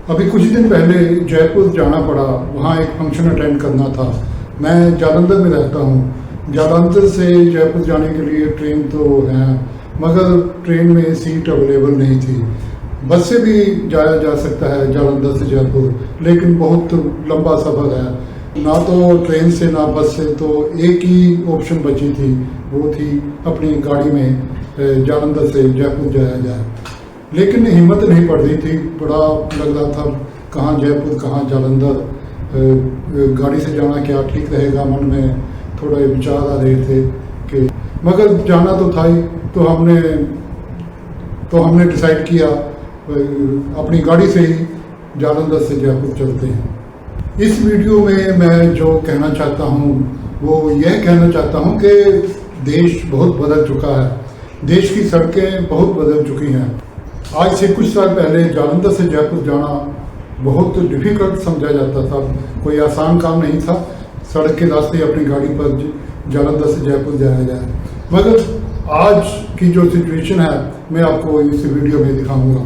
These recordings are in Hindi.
अभी कुछ दिन पहले जयपुर जाना पड़ा, वहाँ एक फंक्शन अटेंड करना था। मैं जालंधर में रहता हूँ। जालंधर से जयपुर जाने के लिए ट्रेन तो है, मगर ट्रेन में सीट अवेलेबल नहीं थी। बस से भी जाया जा सकता है जालंधर से जयपुर, लेकिन बहुत लंबा सफ़र है। ना तो ट्रेन से ना बस से, तो एक ही ऑप्शन बची थी, वो थी अपनी गाड़ी में जालंधर से जयपुर जाया जाए। लेकिन हिम्मत नहीं पड़ रही थी, बड़ा लग रहा था कहाँ जयपुर कहाँ जालंधर, गाड़ी से जाना क्या ठीक रहेगा। मन में थोड़े विचार आ रहे थे कि मगर जाना तो था ही, तो हमने डिसाइड किया अपनी गाड़ी से ही जालंधर से जयपुर चलते हैं। इस वीडियो में मैं जो कहना चाहता हूँ वो यह कहना चाहता हूँ कि देश बहुत बदल चुका है, देश की सड़कें बहुत बदल चुकी हैं। आज से कुछ साल पहले जालंधर से जयपुर जाना बहुत डिफ़िकल्ट समझा जाता था, कोई आसान काम नहीं था सड़क के रास्ते अपनी गाड़ी पर जालंधर से जयपुर जाया जाए। मगर आज की जो सिचुएशन है मैं आपको इस वीडियो में दिखाऊंगा।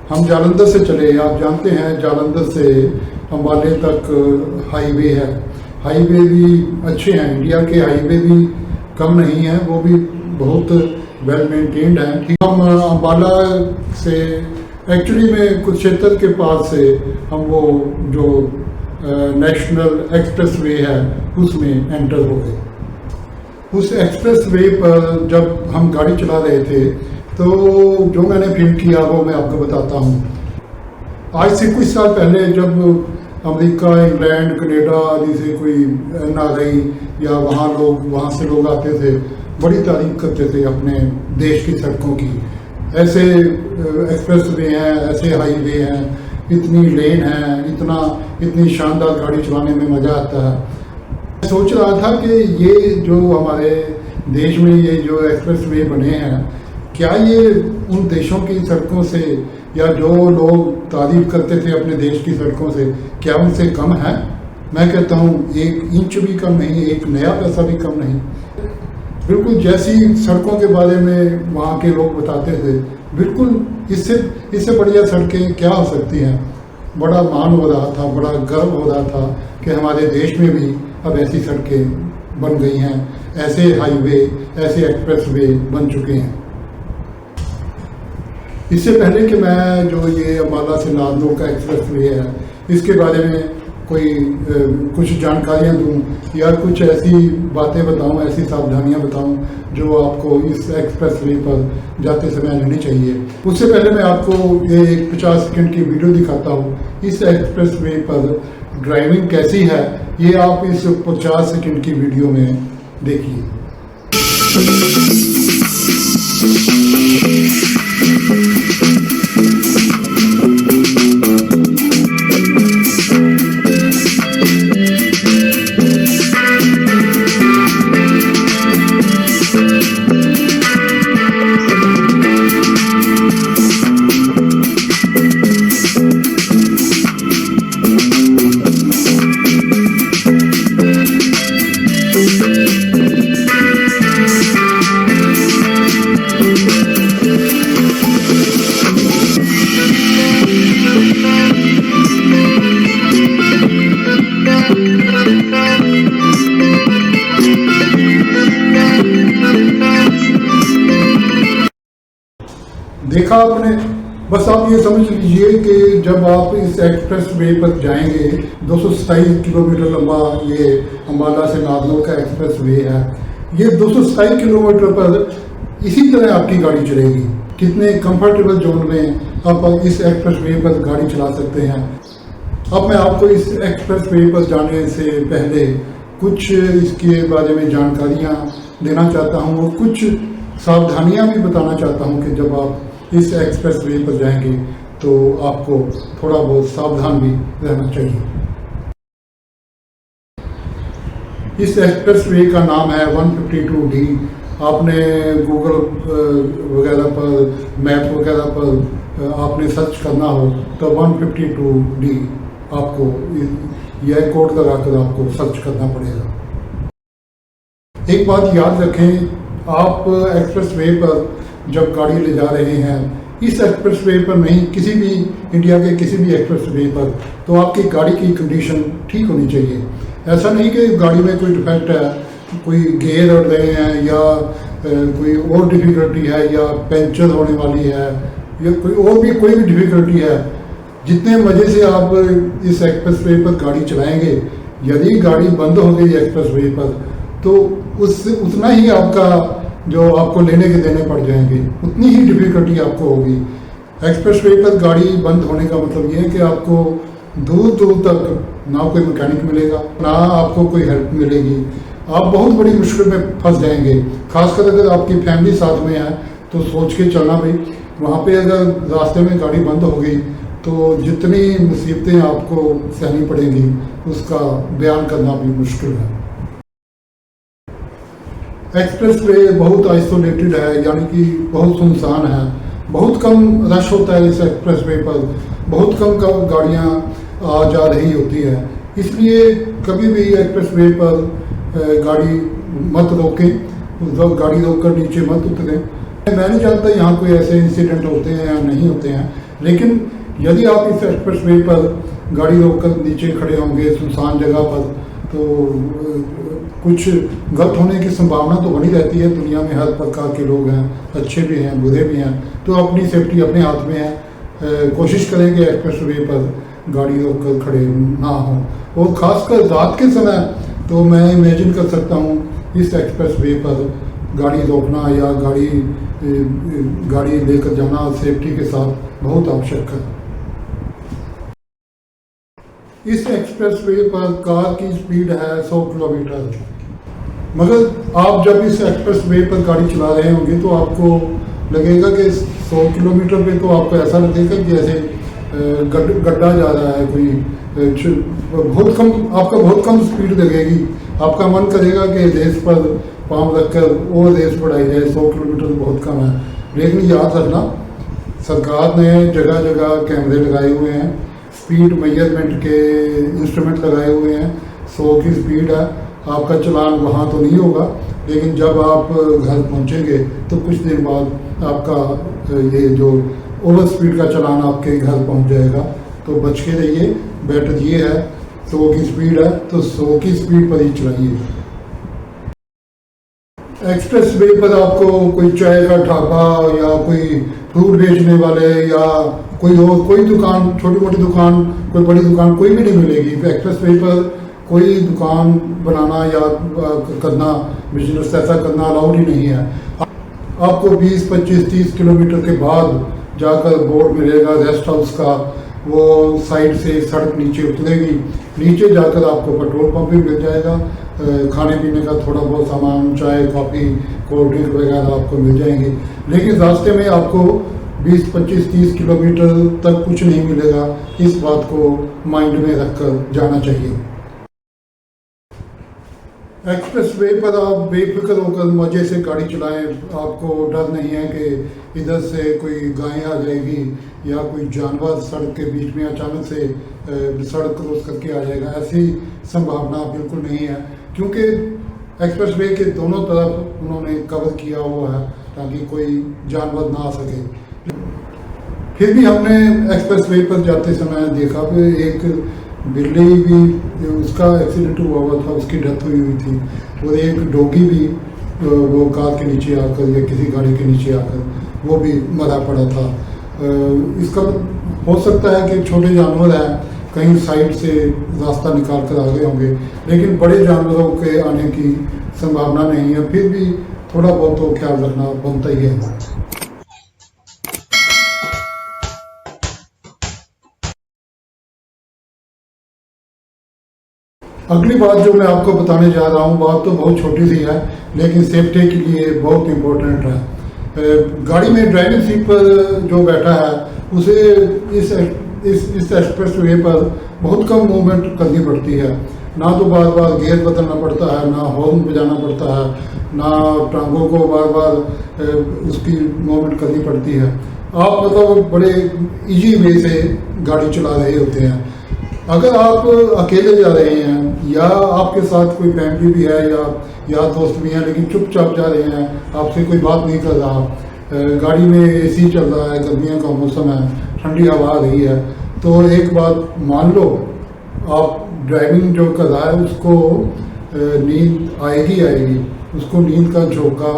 हम जालंधर से चले, आप जानते हैं जालंधर से अम्बाले तक हाईवे है। हाईवे भी अच्छे हैं, इंडिया के हाईवे भी कम नहीं हैं, वो भी बहुत वेल मेंटेन्ड हैं। ठीक, हम अम्बाला से एक्चुअली में कुरुक्षेत्र के पास से हम वो जो नेशनल एक्सप्रेस वे है उसमें एंटर हो गए। उस एक्सप्रेस वे पर जब हम गाड़ी चला रहे थे तो जो मैंने फील किया वो मैं आपको बताता हूँ। आज से कुछ साल पहले जब अमेरिका, इंग्लैंड, कनाडा आदि से कोई NRI या वहाँ से लोग आते थे, बड़ी तारीफ करते थे अपने देश की सड़कों की। ऐसे एक्सप्रेस वे हैं, ऐसे हाईवे हैं, इतनी लेन है, इतनी शानदार गाड़ी चलाने में मज़ा आता है। मैं सोच रहा था कि ये जो हमारे देश में ये जो एक्सप्रेस वे बने हैं, क्या ये उन देशों की सड़कों से या जो लोग तारीफ करते थे अपने देश की सड़कों से, क्या उनसे कम है? मैं कहता हूँ 1 इंच भी कम नहीं, 1 नया पैसा भी कम नहीं। बिल्कुल जैसी सड़कों के बारे में वहाँ के लोग बताते थे, बिल्कुल इससे बढ़िया सड़कें क्या हो सकती हैं। बड़ा मान हो रहा था, बड़ा गर्व हो रहा था कि हमारे देश में भी अब ऐसी सड़कें बन गई हैं, ऐसे हाईवे, ऐसे एक्सप्रेस वे बन चुके हैं। इससे पहले कि मैं जो ये अम्बाला से नागनूर का एक्सप्रेस वे है इसके बारे में कुछ जानकारियाँ दूँ या कुछ ऐसी बातें बताऊँ, ऐसी सावधानियाँ बताऊँ जो आपको इस एक्सप्रेस वे पर जाते समय लेनी चाहिए, उससे पहले मैं आपको ये एक 50 सेकंड की वीडियो दिखाता हूँ। इस एक्सप्रेस वे पर ड्राइविंग कैसी है ये आप इस 50 सेकंड की वीडियो में देखिए। देखा आपने, बस आप ये समझ लीजिए कि जब आप इस एक्सप्रेस वे पर जाएंगे, 227 किलोमीटर लंबा ये अम्बाला से नागनूर का एक्सप्रेस वे है। ये 227 किलोमीटर पर इसी तरह आपकी गाड़ी चलेगी। कितने कंफर्टेबल जोन में आप इस एक्सप्रेस वे पर गाड़ी चला सकते हैं। अब मैं आपको इस एक्सप्रेस वे पर जाने से पहले कुछ इसके बारे में जानकारियाँ देना चाहता हूँ और कुछ सावधानियाँ भी बताना चाहता हूँ कि जब आप इस एक्सप्रेस वे पर जाएंगे तो आपको थोड़ा बहुत सावधान भी रहना चाहिए। इस एक्सप्रेस वे का नाम है 152D। आपने गूगल वगैरह पर, मैप वगैरह पर आपने सर्च करना हो तो 152D आपको यह कोड लगाकर आपको सर्च करना पड़ेगा। एक बात याद रखें, आप एक्सप्रेस वे पर जब गाड़ी ले जा रहे हैं इस एक्सप्रेस वे पर नहीं, किसी भी इंडिया के किसी भी एक्सप्रेस वे पर तो आपकी गाड़ी की कंडीशन ठीक होनी चाहिए। ऐसा नहीं कि गाड़ी में कोई डिफेक्ट है, कोई गेयर अड़ रहे हैं या कोई और डिफ़िकल्टी है या पंचर होने वाली है या कोई भी डिफ़िकल्टी है। जितने मज़े से आप इस एक्सप्रेस वे पर गाड़ी चलाएंगे, यदि गाड़ी बंद हो गई एक्सप्रेस वे पर तो उससे उतना ही आपका जो आपको लेने के देने पड़ जाएंगे, उतनी ही डिफ़िकल्टी आपको होगी। एक्सप्रेस वे पर गाड़ी बंद होने का मतलब ये है कि आपको दूर दूर तक ना कोई मैकेनिक मिलेगा, ना आपको कोई हेल्प मिलेगी। आप बहुत बड़ी मुश्किल में फंस जाएंगे। खासकर अगर आपकी फैमिली साथ में है तो सोच के चलना भाई, वहाँ पे अगर रास्ते में गाड़ी बंद हो गई तो जितनी मुसीबतें आपको सहनी पड़ेंगी उसका बयान करना भी मुश्किल है। एक्सप्रेस वे बहुत आइसोलेटेड है, यानी कि बहुत सुनसान है, बहुत कम रश होता है इस एक्सप्रेस वे पर, बहुत कम गाड़ियाँ आ जा रही होती है। इसलिए कभी भी एक्सप्रेस वे पर गाड़ी मत रोकें, गाड़ी रोककर नीचे मत उतरें। मैं नहीं जानता यहाँ कोई ऐसे इंसिडेंट होते हैं या नहीं होते हैं, लेकिन यदि आप इस एक्सप्रेस वे पर गाड़ी रोककर नीचे खड़े होंगे सुनसान जगह पर तो कुछ गलत होने की संभावना तो बनी रहती है। दुनिया में हर प्रकार के लोग हैं, अच्छे भी हैं, बुरे भी हैं, तो अपनी सेफ्टी अपने हाथ में है। कोशिश करें कि एक्सप्रेस वे पर गाड़ी रोककर खड़े ना हों, और ख़ासकर रात के समय तो मैं इमेजिन कर सकता हूँ इस एक्सप्रेस वे पर गाड़ी रोकना या गाड़ी लेकर जाना सेफ्टी के साथ बहुत आवश्यक है। इस एक्सप्रेस वे पर कार की स्पीड है 100 किलोमीटर, मगर आप जब इस एक्सप्रेस वे पर गाड़ी चला रहे होंगे तो आपको लगेगा कि 100 किलोमीटर पे तो आपको ऐसा लगेगा कि जैसे गड्ढा जा रहा है कोई, बहुत कम स्पीड लगेगी। आपका मन करेगा कि रेस पर पाँव रखकर और रेस बढ़ाई जाए, 100 किलोमीटर बहुत कम है। लेकिन याद रखना, सरकार ने जगह जगह कैमरे लगाए हुए हैं, स्पीड मेजरमेंट के इंस्ट्रूमेंट लगाए हुए हैं। 100 की स्पीड है, आपका चलान वहाँ तो नहीं होगा, लेकिन जब आप घर पहुँचेंगे तो कुछ देर बाद आपका ये जो ओवर स्पीड का चलान आपके घर पहुँच जाएगा। तो बच के रहिए। बेटर ये है 100 की स्पीड है तो 100 की स्पीड पर ही चलाइए। एक्सप्रेस वे पर आपको कोई चाय का ढाबा या कोई फ्रूट बेचने वाले या कोई दुकान, छोटी मोटी दुकान, कोई बड़ी दुकान कोई भी नहीं मिलेगी। एक्सप्रेस वे पर कोई दुकान बनाना या करना, बिजनेस ऐसा करना अलाउड ही नहीं है। आपको 20, 25, 30 किलोमीटर के बाद जाकर बोर्ड मिलेगा रेस्ट हाउस का, वो साइड से सड़क नीचे उतरेगी, नीचे जाकर आपको पेट्रोल पंप भी मिल जाएगा, खाने पीने का थोड़ा बहुत सामान, चाय, कॉफ़ी, कोल्ड ड्रिंक वगैरह आपको मिल जाएंगे। लेकिन रास्ते में आपको 20, 25, 30 किलोमीटर तक कुछ नहीं मिलेगा। इस बात को माइंड में रखकर जाना चाहिए। एक्सप्रेस वे पर आप बेफिक्र होकर मज़े से गाड़ी चलाएं। आपको डर नहीं है कि इधर से कोई गाय आ जाएगी या कोई जानवर सड़क के बीच में अचानक से सड़क क्रॉस करके आ जाएगा। ऐसी संभावना बिल्कुल नहीं है, क्योंकि एक्सप्रेस वे के दोनों तरफ उन्होंने कवर किया हुआ है ताकि कोई जानवर ना आ सके। फिर भी हमने एक्सप्रेस वे पर जाते समय देखा कि एक बिल्ली भी, उसका एक्सीडेंट हुआ था, उसकी डेथ हुई थी, और एक डॉगी भी वो कार के नीचे आकर या किसी गाड़ी के नीचे आकर वो भी मरा पड़ा था। इसका हो सकता है कि छोटे जानवर हैं, कहीं साइड से रास्ता निकाल कर आ गए होंगे, लेकिन बड़े जानवरों के आने की संभावना नहीं है। फिर भी थोड़ा बहुत तो ख्याल रखना बनता ही है। अगली बात जो मैं आपको बताने जा रहा हूँ, बात तो बहुत छोटी सी है लेकिन सेफ्टी के लिए बहुत इम्पोर्टेंट है। गाड़ी में ड्राइविंग सीट पर जो बैठा है उसे इस एक्सप्रेस वे पर बहुत कम मूवमेंट करनी पड़ती है। ना तो बार बार गियर बदलना पड़ता है, ना हॉर्न बजाना पड़ता है, ना टांगों को बार बार उसकी मूवमेंट करनी पड़ती है। आप मतलब बड़े इजी वे से गाड़ी चला रहे होते हैं। अगर आप अकेले जा रहे हैं या आपके साथ कोई फैमिली भी है या दोस्त भी हैं, लेकिन चुपचाप जा रहे हैं, आपसे कोई बात नहीं कर रहा, गाड़ी में एसी चल रहा है, गर्मियों का मौसम है, ठंडी हवा आ रही है, तो एक बात मान लो, आप ड्राइविंग जो कर रहा है उसको नींद आएगी, उसको नींद का झोंका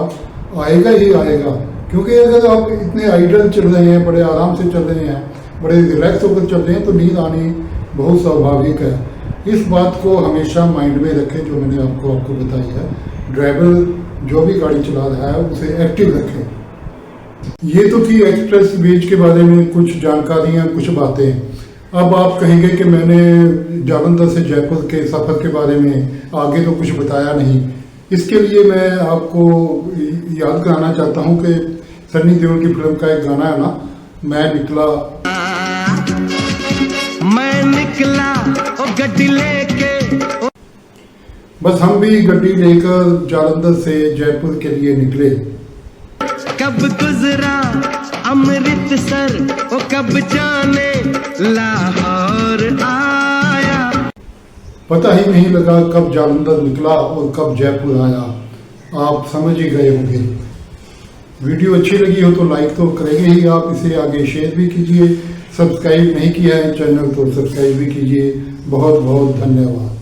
आएगा ही आएगा। क्योंकि अगर आप इतने आइडल चल रहे हैं, बड़े आराम से चल रहे हैं, बड़े रिलैक्स होकर चल रहे हैं, तो नींद आनी बहुत स्वाभाविक है। इस बात को हमेशा माइंड में रखें, जो मैंने आपको बताई है। ड्राइवर जो भी गाड़ी चला रहा है उसे एक्टिव रखें। ये तो कि एक्सप्रेस वेज के बारे में कुछ जानकारियाँ, कुछ बातें। अब आप कहेंगे कि मैंने जालंधर से जयपुर के सफ़र के बारे में आगे तो कुछ बताया नहीं। इसके लिए मैं आपको याद कराना चाहता हूँ कि सनी देओल की फिल्म का एक गाना है ना, मैं निकला ओ गड्डी लेके। बस हम भी गड्डी लेकर जालंधर से जयपुर के लिए निकले। कब गुजरा अमृतसर, ओ कब जाने लाहौर आया। पता ही नहीं लगा कब जालंधर निकला और कब जयपुर आया। आप समझ ही गए होंगे। वीडियो अच्छी लगी हो तो लाइक तो करेंगे ही आप, इसे आगे शेयर भी कीजिए। सब्सक्राइब नहीं किया है चैनल तो सब्सक्राइब भी कीजिए। बहुत बहुत धन्यवाद।